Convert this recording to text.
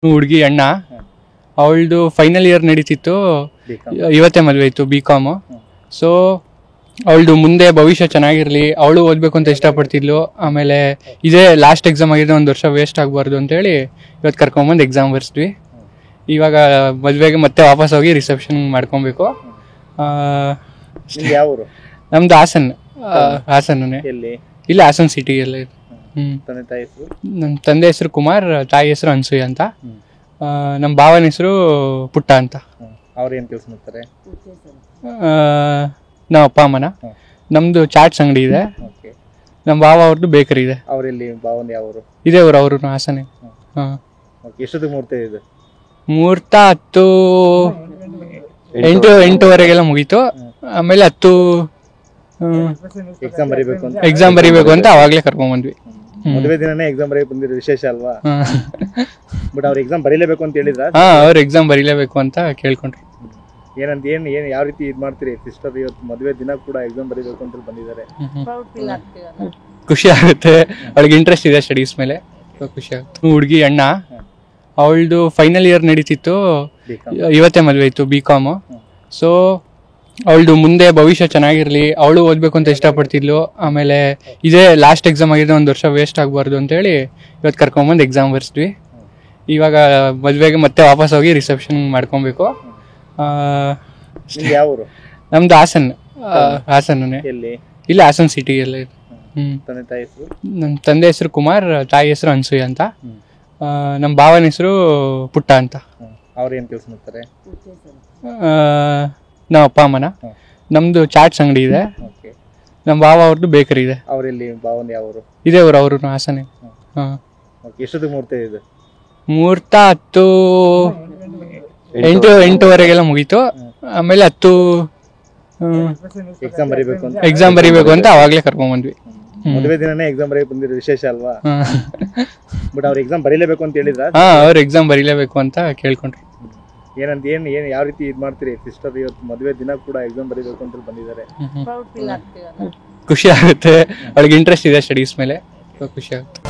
ಹುಡುಗಿ ಅಣ್ಣ ಅವಳದು ಫೈನಲ್ ಇಯರ್ ನಡೀತಿತ್ತು. ಇವತ್ತೇ ಮದುವೆ ಇತ್ತು BCom. ಸೊ ಅವಳದು ಮುಂದೆ ಭವಿಷ್ಯ ಚೆನ್ನಾಗಿರಲಿ, ಅವಳು ಓದಬೇಕು ಅಂತ ಇಷ್ಟಪಡ್ತಿದ್ಲು. ಆಮೇಲೆ ಇದೇ ಲಾಸ್ಟ್ ಎಕ್ಸಾಮ್ ಆಗಿದೆ, ಒಂದು ವರ್ಷ ವೇಸ್ಟ್ ಆಗಬಾರ್ದು ಅಂತೇಳಿ ಇವತ್ತು ಕರ್ಕೊಂಬಂದು ಎಕ್ಸಾಮ್ ಬರ್ಸಿದ್ವಿ. ಇವಾಗ ಮದುವೆಗೆ ಮತ್ತೆ ವಾಪಸ್ ಹೋಗಿ ರಿಸೆಪ್ಷನ್ ಮಾಡ್ಕೊಬೇಕು. ನಮ್ದು ಹಾಸನ್ನೇ, ಇಲ್ಲ ಹಾಸನ್ ಸಿಟಿಯಲ್ಲೇ. ನಮ್ಮ ತಂದೆ ಹೆಸರು ಕುಮಾರ್, ತಾಯಿ ಹೆಸರು ಅನ್ಸೂಯ ಅಂತ. ನಮ್ಮ ಭಾವನ ಹೆಸರು ಪುಟ್ಟ ಅಂತ. ಅವ್ರು ಏನ್ ಕೆಲಸ ಮಾಡ್ತಾರೆ? ನಮ್ಮ ಅಪ್ಪ ಅಮ್ಮನ. ನಮ್ದು ಚಾಟ್ಸ್ ಅಂಗಡಿ ಇದೆ. ನಮ್ಮ ಭಾವ ಅವ್ರದ್ದು ಬೇಕರಿ ಇದೆ. ಅವರೆಲ್ಲಿ ಭಾವನ ಯಾವರು? ಇದೇ ಅವರು ಹಾಸನೆ. ಎಷ್ಟೊತ್ತಿಗೆ ಮುಹೂರ್ತ ಇದೆ? ಮುಹೂರ್ತ 8:08ವರೆಗೆಲ್ಲ ಮುಗೀತು. ಆಮೇಲೆ 10 ಎಕ್ಸಾಮ್ ಬರೀಬೇಕು ಅಂತ ಅವಾಗ್ಲೇ ಕರ್ಕೊಂಡ್ ಬಂದ್ವಿ. ಮದುವೆ ದಿನನೇ ಎಕ್ಸಾಮ್ ಬರೀ ಬಂದಿರೋ ವಿಶೇಷ ಅಲ್ವಾ? ಬಟ್ ಅವ್ರು ಎಕ್ಸಾಮ್ ಬರೀಲೇಬೇಕು ಅಂತ ಹೇಳಿದ್ರ? ಅವ್ರು ಎಕ್ಸಾಮ್ ಬರೀಲೇಬೇಕು ಅಂತ ಕೇಳ್ಕೊಂಡ್ರು. ಏನಂತ ಏನ್ ಯಾವ ರೀತಿ ಇದ್ ಮಾಡ್ತೀರಿ? ಸಿಸ್ಟರ್ ಇವತ್ತು ಮದುವೆ ದಿನ ಕೂಡ ಎಕ್ಸಾಮ್ ಬರೀಬೇಕು ಅಂತ ಬಂದಿದ್ದಾರೆ. ಖುಷಿ ಆಗುತ್ತೆ, ಅವಳಿಗೆ ಇಂಟ್ರೆಸ್ಟ್ ಇದೆ ಸ್ಟಡೀಸ್ ಮೇಲೆ, ಖುಷಿ ಆಗುತ್ತೆ. ಹುಡುಗಿ ಅಣ್ಣ ಅವಳದು ಫೈನಲ್ ಇಯರ್ ನಡೀತಿತ್ತು. ಇವತ್ತೇ ಮದುವೆ ಇತ್ತು BCom. ಸೊ ಅವಳದು ಮುಂದೆ ಭವಿಷ್ಯ ಚೆನ್ನಾಗಿರಲಿ, ಅವಳು ಓದಬೇಕು ಅಂತ ಇಷ್ಟಪಡ್ತಿದ್ಲು. ಆಮೇಲೆ ಇದೇ ಲಾಸ್ಟ್ ಎಕ್ಸಾಮ್ ಆಗಿದೆ, ಒಂದು ವರ್ಷ ವೇಸ್ಟ್ ಆಗಬಾರ್ದು ಅಂತೇಳಿ ಇವತ್ತು ಕರ್ಕೊಂಬಂದು ಎಕ್ಸಾಮ್ ಬರ್ಸಿದ್ವಿ. ಇವಾಗ ಮದುವೆಗೆ ಮತ್ತೆ ವಾಪಸ್ ಹೋಗಿ ರಿಸೆಪ್ಷನ್ ಮಾಡ್ಕೊಬೇಕು. ನಮ್ದು ಹಾಸನ್ನೇ, ಇಲ್ಲ ಹಾಸನ್ ಸಿಟಿಯಲ್ಲೇ. ನಮ್ಮ ತಂದೆ ಹೆಸರು ಕುಮಾರ್, ತಾಯಿ ಹೆಸರು ಅನ್ಸೂಯ ಅಂತ. ನಮ್ಮ ಭಾವನ ಹೆಸರು ಪುಟ್ಟ ಅಂತ. ಅವ್ರು ಏನ್ ಕೆಲಸ ಮಾಡ್ತಾರೆ? ನಮ್ಮ ಅಪ್ಪ ಅಮ್ಮನ. ನಮ್ದು ಚಾಟ್ಸ್ ಅಂಗಡಿ ಇದೆ. ನಮ್ಮ ಭಾವ ಅವ್ರದ್ದು ಬೇಕರಿ ಇದೆ. ಅವರೆಲ್ಲಿ ಭಾವನ ಯಾವರು? ಇದೇ ಅವರು ಹಾಸನೆ. ಎಷ್ಟೊತ್ತಿಗೆ ಮುಹೂರ್ತ ಇದೆ? ಮುಹೂರ್ತ 8:08ವರೆಗೆಲ್ಲ ಮುಗೀತು. ಆಮೇಲೆ 10 ಎಕ್ಸಾಮ್ ಬರೀಬೇಕು ಅಂತ ಅವಾಗ್ಲೇ ಕರ್ಕೊಂಡ್ ಬಂದ್ವಿ. ಮದುವೆ ದಿನನೇ ಎಕ್ಸಾಮ್ ಬರೀ ಬಂದಿರೋ ವಿಶೇಷ ಅಲ್ವಾ? ಬಟ್ ಅವ್ರು ಎಕ್ಸಾಮ್ ಬರೀಲೇಬೇಕು ಅಂತ ಹೇಳಿದ್ರ? ಅವ್ರು ಎಕ್ಸಾಮ್ ಬರೀಲೇಬೇಕು ಅಂತ ಕೇಳ್ಕೊಂಡ್ರು. ಏನಂತ ಏನ್ ಯಾವ ರೀತಿ ಇದ್ ಮಾಡ್ತೀರಿ? ಸಿಸ್ಟರ್ ಇವತ್ತು ಮದುವೆ ದಿನ ಕೂಡ ಎಕ್ಸಾಮ್ ಬರೀಬೇಕು ಅಂತ ಬಂದಿದ್ದಾರೆ. ಖುಷಿ ಆಗುತ್ತೆ, ಅವಳಿಗೆ ಇಂಟ್ರೆಸ್ಟ್ ಇದೆ ಸ್ಟಡೀಸ್ ಮೇಲೆ, ಖುಷಿ ಆಗುತ್ತೆ.